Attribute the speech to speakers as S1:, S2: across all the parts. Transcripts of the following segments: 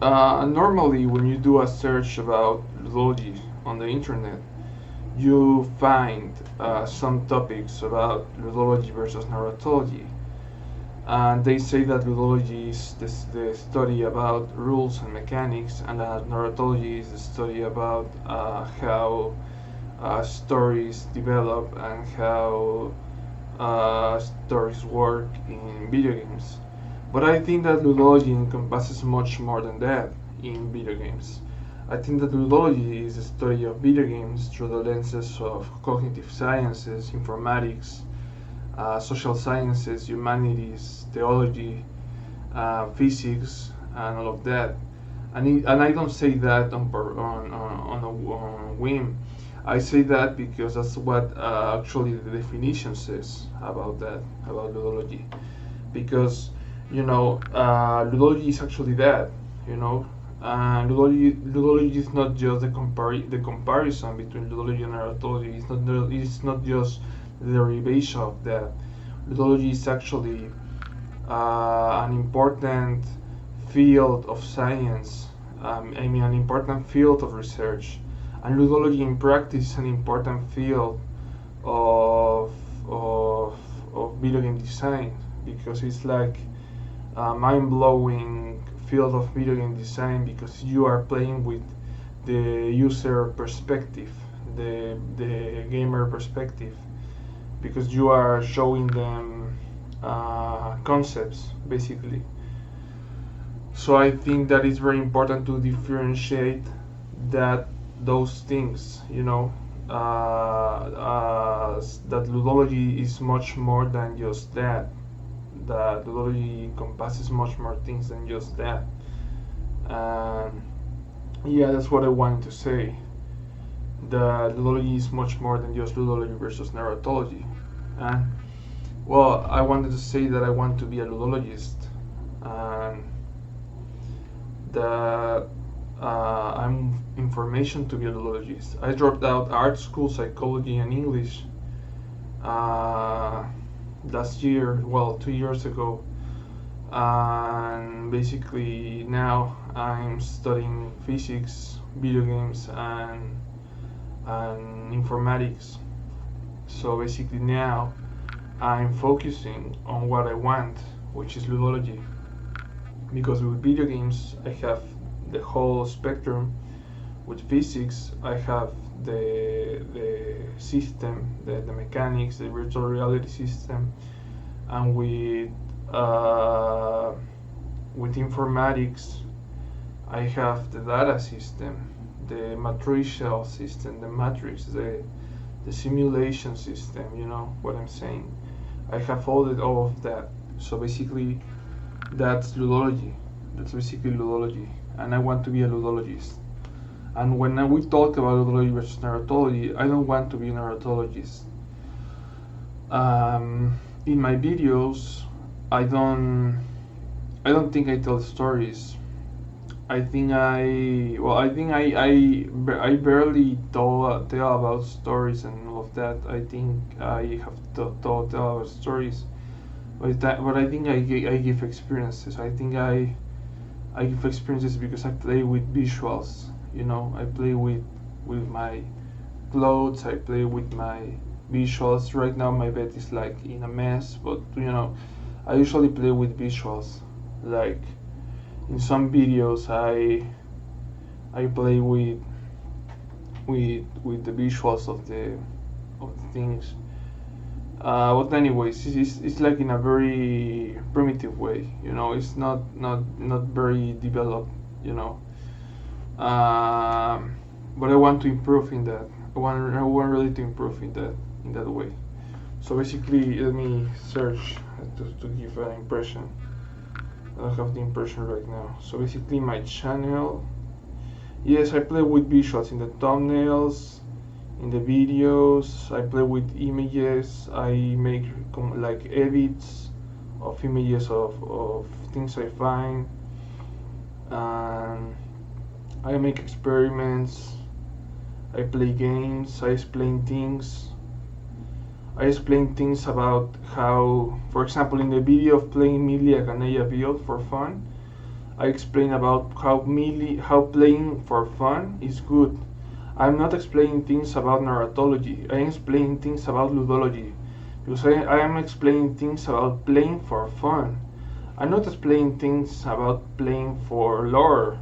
S1: Normally, when you do a search about ludology on the internet, you find some topics about ludology versus narratology. And they say that ludology is the study about rules and mechanics, and that narratology is the study about how stories develop and how stories work in video games. But I think that ludology encompasses much more than that in video games. I think that ludology is the study of video games through the lenses of cognitive sciences, informatics, social sciences, humanities, theology, physics, and all of that. And I don't say that on a whim. I say that because that's what actually the definition says about that, about ludology. Because, ludology is actually that, you know. Ludology is not just the comparison between ludology and narratology. It's not just the derivation of that. Ludology is actually an important field of science. An important field of research, and ludology in practice is an important field of of of video game design, because it's like a mind-blowing field of video game design, because you are playing with the user perspective, the gamer perspective, because you are showing them concepts basically. So I think that it's very important to differentiate that those things, that ludology is much more than just that. That ludology encompasses much more things than just that. And yeah, that's what I wanted to say. That ludology is much more than just ludology versus narratology. And well, I wanted to say that I want to be a ludologist, and that I'm information to be a ludologist. I dropped out art school, psychology, and English last year, well, 2 years ago, and basically now I'm studying physics, video games, and informatics. So basically now I'm focusing on what I want, which is ludology, because with video games I have the whole spectrum. With physics I have the system, the mechanics, the virtual reality system, and with informatics I have the data system, the matricial system, the matrix, the simulation system. You know what I'm saying? I have all of that. So basically, that's ludology. That's basically ludology, and I want to be a ludologist. And when we talk about ludology versus narratology, I don't want to be a narratologist. In my videos, I don't, I don't think I tell stories. I barely tell about stories and all of that. I think I have tell about stories, but I think I give experiences. I give experiences because I play with visuals. I play with my clothes. I play with my visuals. Right now my bed is like in a mess, but I usually play with visuals. Like in some videos, I play with the visuals of the things. But anyways, it's like in a very primitive way. It's not very developed. You know, but I want to improve in that. I want really to improve in that way. So basically, let me search to give an impression. I don't have the impression right now. So basically, my channel. Yes, I play with visuals in the thumbnails, in the videos. I play with images. I make like edits of images of things I find. And I make experiments. I play games. I explain things. I explain things about how, for example, in the video of playing Melia Canella build for fun, I explain about how playing for fun is good. I'm not explaining things about narratology. I am explaining things about ludology, because I am explaining things about playing for fun. I'm not explaining things about playing for lore.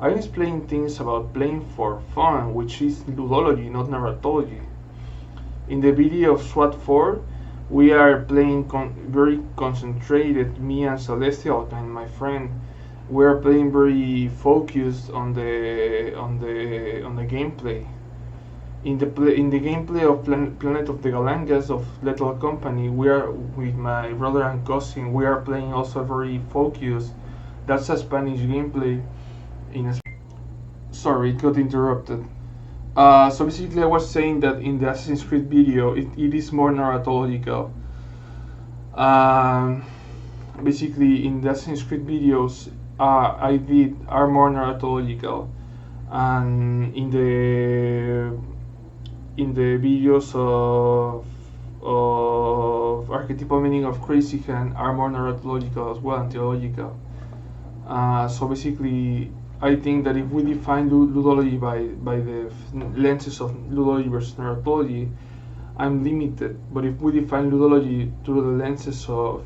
S1: I'm explaining things about playing for fun, which is ludology, not narratology. In the video of SWAT 4, we are playing very concentrated, me and Celestial and my friend. We are playing very focused on the gameplay. In the gameplay of Planet of the Galangas of Lethal Company, we are with my brother and cousin. We are playing also very focused. That's a Spanish gameplay. Sorry, it got interrupted. So basically, I was saying that in the Assassin's Creed video, it is more narratological. Basically, in the Assassin's Creed videos, I did are more narratological, and in the videos of Archetypal Meaning of Crazy Hand are more narratological as well and theological. So basically, I think that if we define ludology by the lenses of ludology versus narratology, I'm limited. But if we define ludology through the lenses of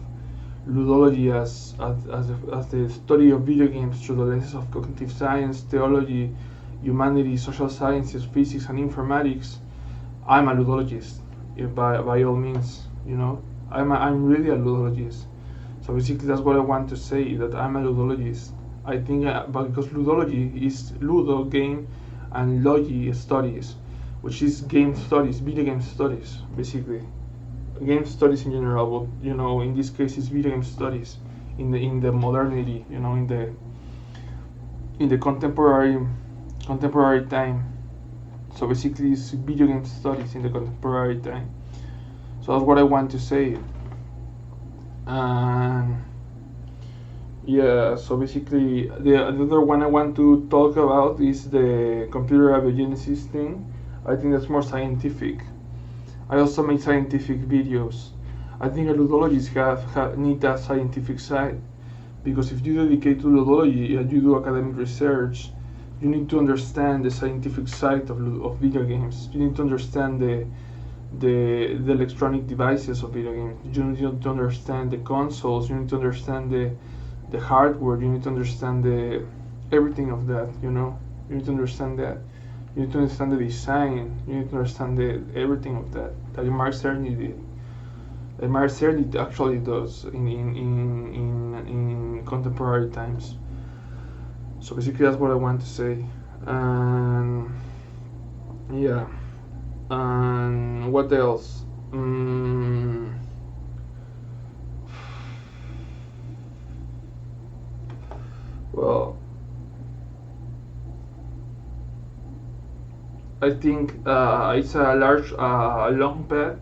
S1: ludology as the study of video games through the lenses of cognitive science, theology, humanity, social sciences, physics, and informatics, I'm a ludologist. By all means, I'm really a ludologist. So basically, that's what I want to say, that I'm a ludologist. I think because ludology is ludo, game, and logi, studies, which is game studies, video game studies, basically. Game studies in general, but in this case, it's video game studies in the modernity, in the contemporary time. So basically, it's video game studies in the contemporary time. So that's what I want to say. And yeah, so basically, the other one I want to talk about is the computer abiogenesis thing. I think that's more scientific. I also make scientific videos. I think ludologists need a scientific side, because if you dedicate to ludology and you do academic research, you need to understand the scientific side of video games. You need to understand the electronic devices of video games. You need to understand the consoles. You need to understand the hardware. You need to understand everything of that. You need to understand that. You need to understand the design. You need to understand everything of that Mark Cerny did. That Mark Cerny actually does in contemporary times. So basically, that's what I want to say. And yeah. And what else? Well, I think it's a long path,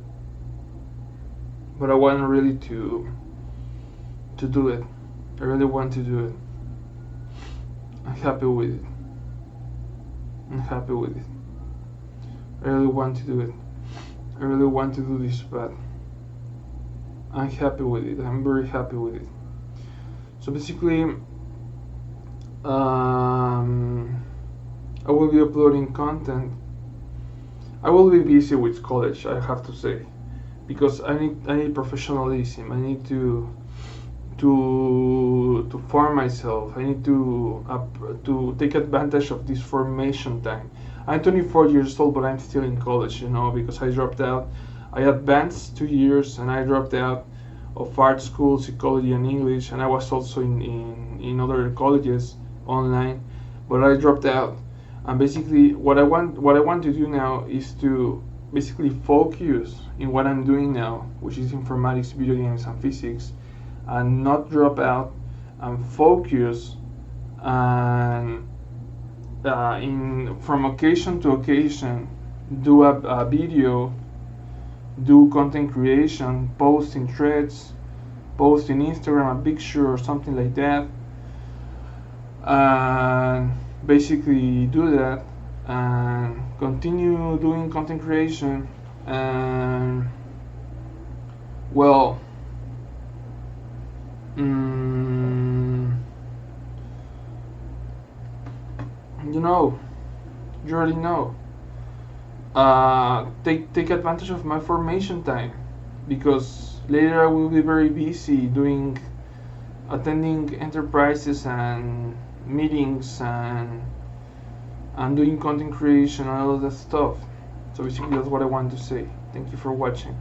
S1: but I want really to do it. I really want to do it. I'm happy with it. I really want to do it. I really want to do this path. I'm happy with it. I'm very happy with it. So basically, I will be uploading content. I will be busy with college, I have to say, because I need professionalism. I need to form myself. I need to take advantage of this formation time. I'm 24 years old, but I'm still in college, because I dropped out. I advanced 2 years, and I dropped out of art school, psychology, and English, and I was also in other colleges online, but I dropped out. And basically, what I want to do now is to basically focus in what I'm doing now, which is informatics, video games, and physics, and not drop out, and focus and from occasion to occasion do a video, do content creation, post in threads, post in Instagram a picture or something like that, and basically do that and continue doing content creation. And well, you know, you already know. Take advantage of my formation time, because later I will be very busy doing attending enterprises and meetings and doing content creation and all of that stuff. So basically that's what I want to say. Thank you for watching.